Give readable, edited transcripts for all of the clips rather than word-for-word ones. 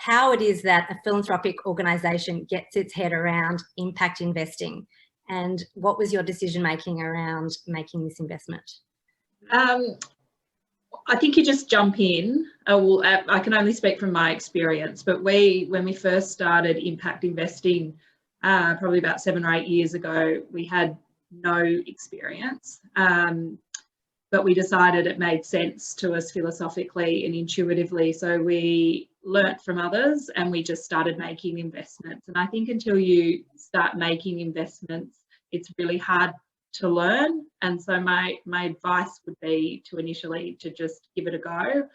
how it is that a philanthropic organisation gets its head around impact investing, and what was your decision making around making this investment? I think you just jump in. I can only speak from my experience, but when we first started impact investing, probably about 7 or 8 years ago, we had no experience. But we decided it made sense to us philosophically and intuitively. So we learnt from others and we just started making investments. And I think until you start making investments, it's really hard to learn. And so my advice would be to initially to just give it a go.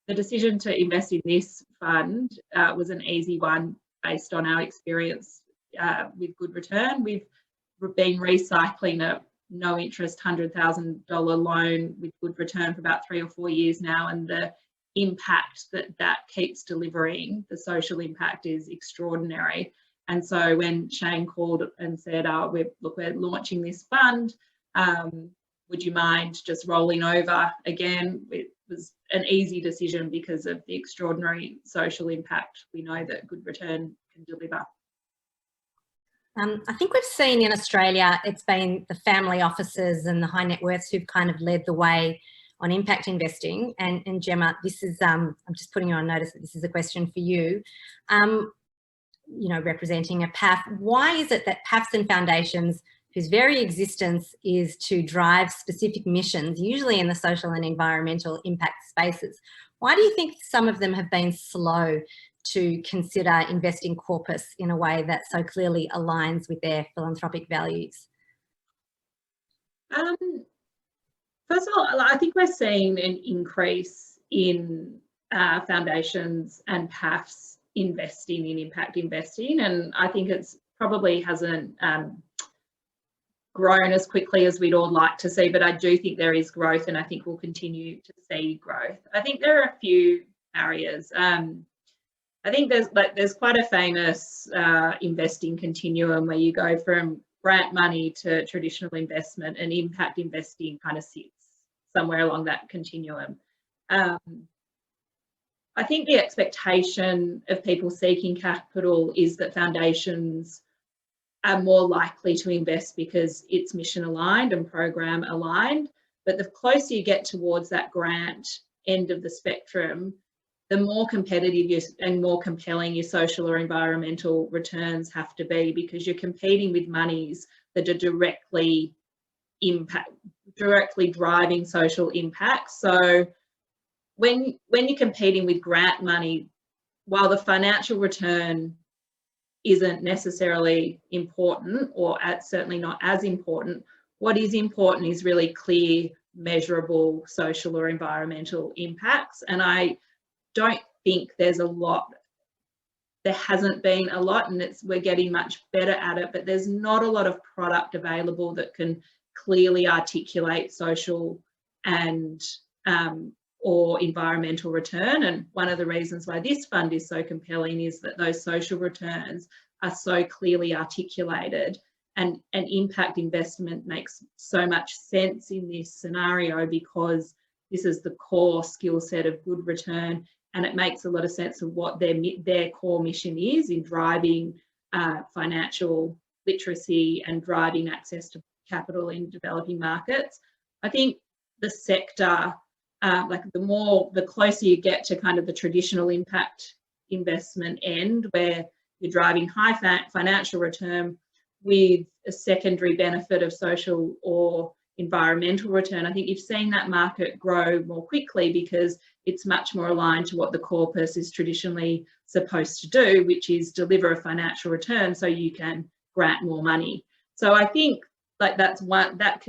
The decision to invest in this fund was an easy one based on our experience with good return. We've been recycling a no interest $100,000 loan with good return for about 3 or 4 years now, and the impact that keeps delivering, the social impact, is extraordinary. And so when Shane called and said, we're launching this fund, would you mind just rolling over again? It was an easy decision because of the extraordinary social impact we know that good return can deliver. I think we've seen in Australia, it's been the family offices and the high net worths who've kind of led the way on impact investing. And Gemma, this is, I'm just putting you on notice that this is a question for you. You know, representing a PAF, why is it that PAFs and foundations, whose very existence is to drive specific missions, usually in the social and environmental impact spaces, why do you think some of them have been slow to consider investing corpus in a way that so clearly aligns with their philanthropic values? First of all, I think we're seeing an increase in foundations and PAFs investing in impact investing, and I think it's probably hasn't grown as quickly as we'd all like to see, but I do think there is growth, and I think we'll continue to see growth. I think there are a few areas. I think there's quite a famous investing continuum where you go from grant money to traditional investment, and impact investing kind of sits somewhere along that continuum. I think the expectation of people seeking capital is that foundations are more likely to invest because it's mission aligned and program aligned. But the closer you get towards that grant end of the spectrum, the more competitive and more compelling your social or environmental returns have to be, because you're competing with monies that are directly driving social impact. So when you're competing with grant money, while the financial return isn't necessarily important, or certainly not as important, what is important is really clear, measurable social or environmental impacts. And I don't think there's a lot, there hasn't been a lot, and we're getting much better at it, but there's not a lot of product available that can clearly articulate social and or environmental return. And one of the reasons why this fund is so compelling is that those social returns are so clearly articulated, and impact investment makes so much sense in this scenario because this is the core skill set of good return, and it makes a lot of sense of what their core mission is in driving financial literacy and driving access to capital in developing markets. I think the sector, like the closer you get to kind of the traditional impact investment end, where you're driving high financial return with a secondary benefit of social or environmental return, I think you've seen that market grow more quickly because it's much more aligned to what the corpus is traditionally supposed to do, which is deliver a financial return so you can grant more money. So I think like that's one that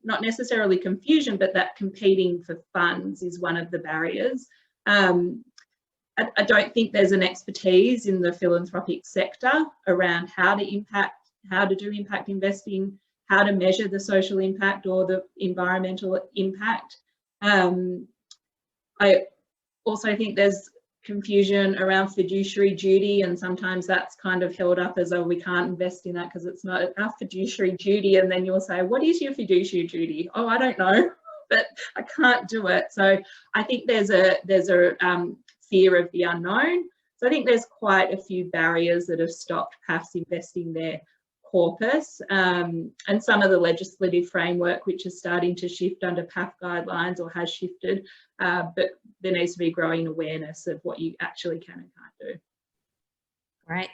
not necessarily confusion, but that competing for funds is one of the barriers. I don't think there's an expertise in the philanthropic sector around how to do impact investing, how to measure the social impact or the environmental impact. I also think there's confusion around fiduciary duty, and sometimes that's kind of held up as though we can't invest in that because it's not our fiduciary duty, and then you'll say, what is your fiduciary duty? Oh, I don't know, but I can't do it. So I think there's a fear of the unknown. So I think there's quite a few barriers that have stopped PAFs investing their corpus, and some of the legislative framework which is starting to shift under PAF guidelines or has shifted, but there needs to be growing awareness of what you actually can and can't do. Great.